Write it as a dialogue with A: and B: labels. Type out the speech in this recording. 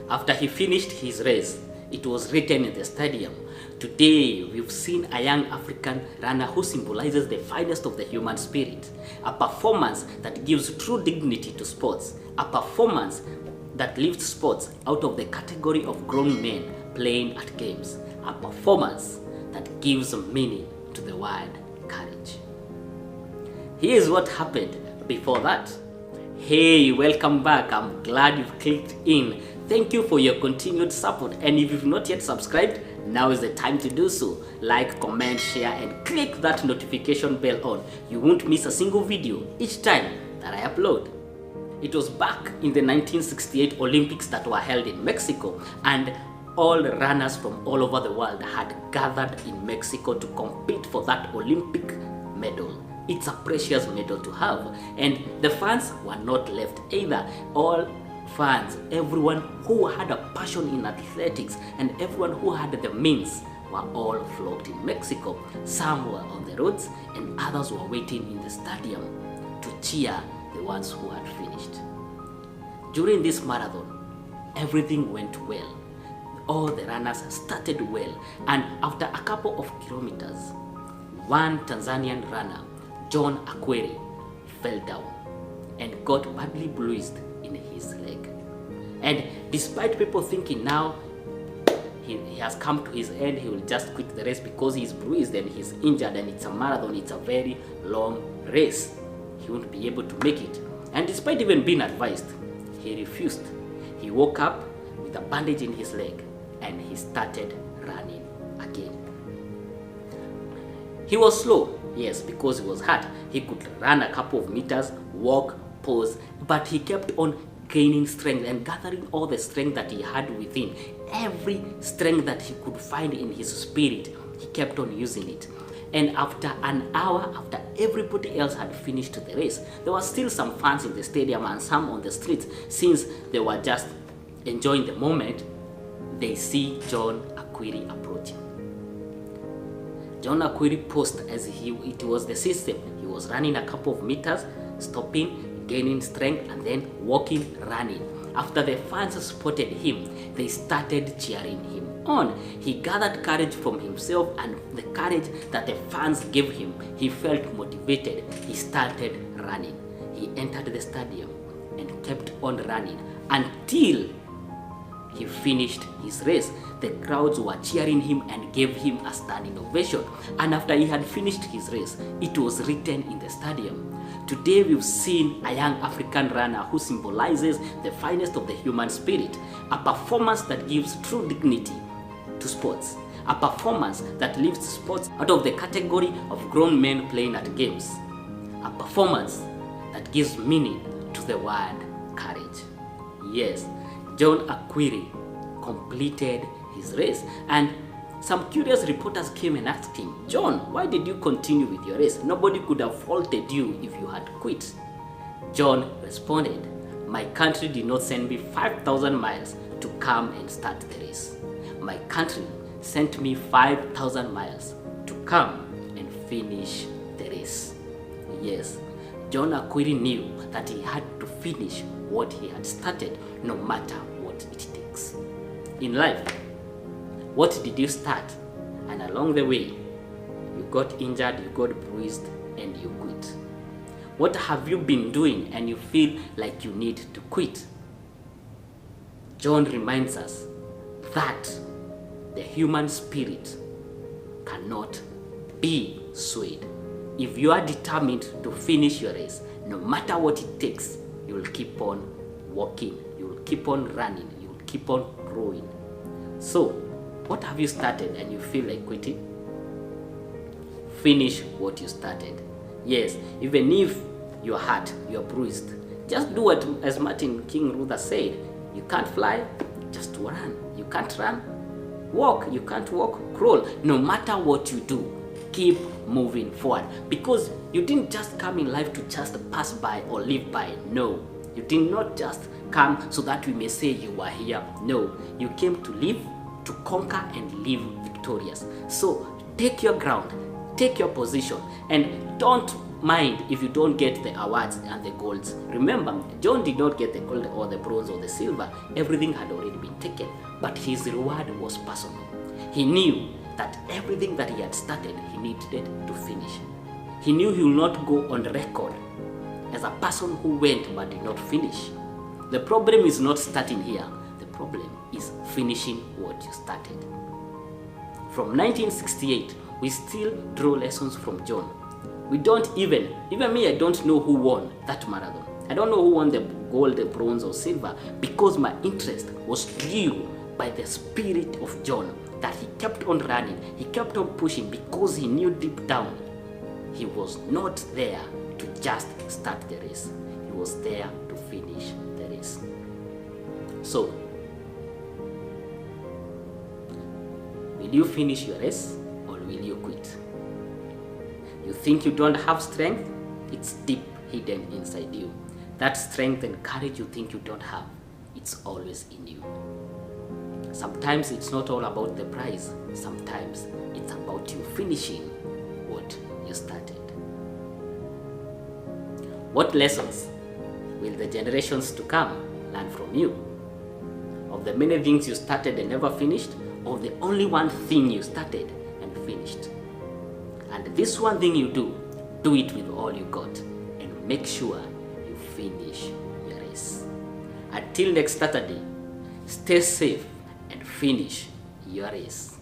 A: After he finished his race, it was written in the stadium, "Today we've seen a young African runner who symbolizes the finest of the human spirit, a performance that gives true dignity to sports, a performance that lifts sports out of the category of grown men playing at games, a performance that gives meaning to the word courage." Here's what happened before that. Hey, welcome back. I'm glad you've clicked in. Thank you for your continued support, and if you've not yet subscribed, now is the time to do so. Like, comment, share, and click that notification bell on. You won't miss a single video each time that I upload. It was back in the 1968 Olympics that were held in Mexico, and all runners from all over the world had gathered in Mexico to compete for that Olympic medal. It's a precious medal to have, and the fans were not left either. All fans, everyone who had a passion in athletics and everyone who had the means were all flocked in Mexico. Some were on the roads and others were waiting in the stadium to cheer the ones who had finished. During this marathon, everything went well. All the runners started well, and after a couple of kilometers, one Tanzanian runner, John Akhwari, fell down and got badly bruised in his leg. And despite people thinking now he has come to his end, he will just quit the race because he's bruised and he's injured and it's a marathon, it's a very long race, he won't be able to make it. And despite even being advised, he refused. He woke up with a bandage in his leg and he started running again. He was slow, yes, because he was hurt. He could run a couple of meters, walk, pause, but he kept on gaining strength and gathering all the strength that he had within. Every strength that he could find in his spirit, he kept on using it. And after an hour, after everybody else had finished the race, there were still some fans in the stadium and some on the streets. Since they were just enjoying the moment, they see John Akhwari approaching. John Akhwari paused as it was the system. He was running a couple of meters, stopping, gaining strength, and then walking, running. After the fans spotted him, they started cheering him on. He gathered courage from himself and the courage that the fans gave him. He felt motivated. He started running. He entered the stadium and kept on running until he finished his race. The crowds were cheering him and gave him a standing ovation. And after he had finished his race, it was written in the stadium, "Today we've seen a young African runner who symbolizes the finest of the human spirit, a performance that gives true dignity to sports, a performance that lifts sports out of the category of grown men playing at games, a performance that gives meaning to the word courage." Yes, John Akhwari completed his race, and some curious reporters came and asked him, "John, why did you continue with your race? Nobody could have faulted you if you had quit." John responded, "My country did not send me 5,000 miles to come and start the race. My country sent me 5,000 miles to come and finish the race." Yes, John Akhwari knew that he had to finish what he had started, no matter what it takes. In life, what did you start? And along the way, you got injured, you got bruised, and you quit. What have you been doing and you feel like you need to quit? John reminds us that the human spirit cannot be swayed. If you are determined to finish your race, no matter what it takes, you will keep on walking, you will keep on running, you will keep on growing. So, what have you started and you feel like quitting? Finish what you started. Yes, even if you're hurt, you're bruised, just do what, as Martin King Luther said, you can't fly, just run. You can't run, walk. You can't walk, crawl. No matter what you do, keep moving forward, because you didn't just come in life to just pass by or live by. No, you did not just come so that we may say you were here. No, you came to live, to conquer, and live victorious. So take your ground, take your position, and don't mind if you don't get the awards and the golds. Remember, John did not get the gold or the bronze or the silver. Everything had already been taken, but his reward was personal. He knew that everything that he had started, he needed to finish. He knew he will not go on record as a person who went but did not finish. The problem is not starting here. The problem is finishing what you started. From 1968, we still draw lessons from John. We don't even me, I don't know who won that marathon. I don't know who won the gold, the bronze or silver, because my interest was fueled by the spirit of John, that he kept on running, he kept on pushing, because he knew deep down he was not there to just start the race. He was there to finish the race. So, will you finish your race or will you quit? You think you don't have strength? It's deep hidden inside you. That strength and courage you think you don't have, it's always in you. Sometimes it's not all about the prize. Sometimes it's about you finishing what you started. What lessons will the generations to come learn from you? Of the many things you started and never finished, or the only one thing you started and finished? And this one thing you do it with all you got, and make sure you finish your race. Until next Saturday, stay safe and finish your race.